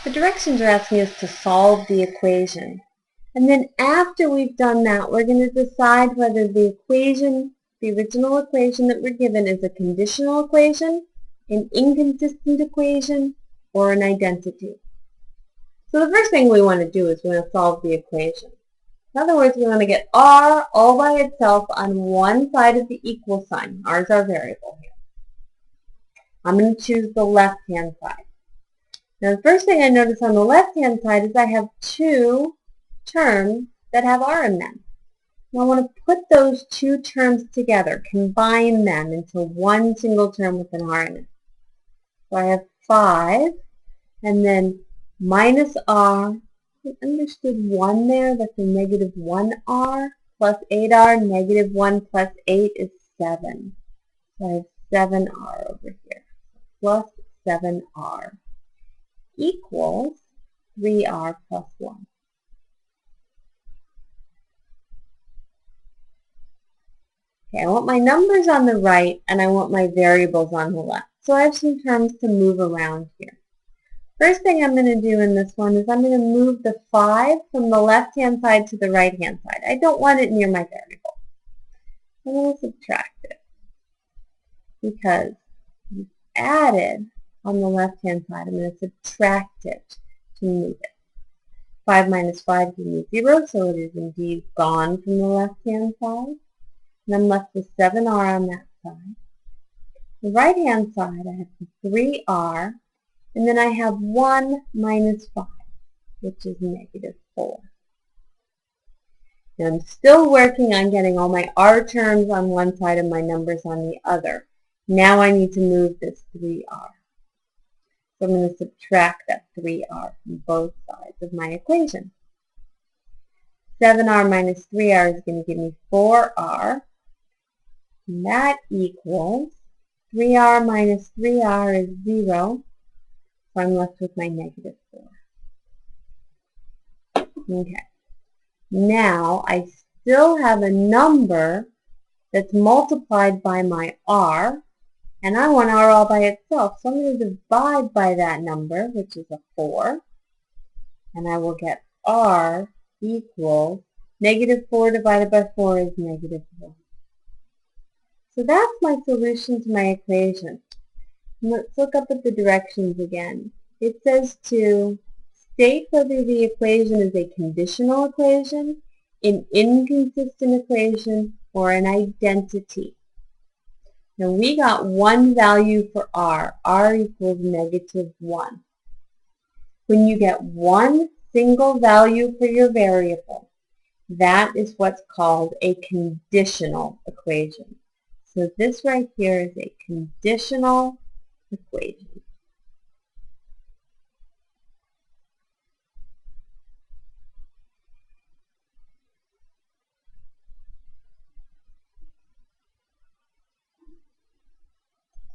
The directions are asking us to solve the equation. And then after we've done that, we're going to decide whether the equation, the original equation that we're given, is a conditional equation, an inconsistent equation, or an identity. So the first thing we want to do is we want to solve the equation. In other words, we want to get r all by itself on one side of the equal sign. R is our variable here. I'm going to choose the left-hand side. Now the first thing I notice on the left-hand side is I have two terms that have r in them. And I want to put those two terms together, combine them into one single term with an r in it. So I have 5, and then minus r, I understood 1 there, that's a negative 1r, plus 8r, negative 1 plus 8 is 7. So I have 7r over here, plus 7r equals 3r plus 1. Okay, I want my numbers on the right, and I want my variables on the left. So I have some terms to move around here. First thing I'm going to do in this one is I'm going to move the 5 from the left-hand side to the right-hand side. I don't want it near my variable. I'm going to subtract it because we've added on the left-hand side. I'm going to subtract it to move it. 5 minus 5 gives me 0, so it is indeed gone from the left-hand side. And I'm left with 7r on that side. The right-hand side, I have 3r. And then I have 1 minus 5, which is negative 4. Now I'm still working on getting all my r terms on one side and my numbers on the other. Now I need to move this 3r. So I'm going to subtract that 3r from both sides of my equation. 7r minus 3r is going to give me 4r. And that equals 3r minus 3r is 0. So I'm left with my negative 4. Okay. Now I still have a number that's multiplied by my r, and I want r all by itself. So I'm going to divide by that number, which is a 4, and I will get r equals negative 4 divided by 4 is negative 1. So that's my solution to my equation. Let's look up at the directions again. It says to state whether the equation is a conditional equation, an inconsistent equation, or an identity. Now we got one value for r. R equals negative 1. When you get one single value for your variable, that is what's called a conditional equation. So this right here is a conditional equation.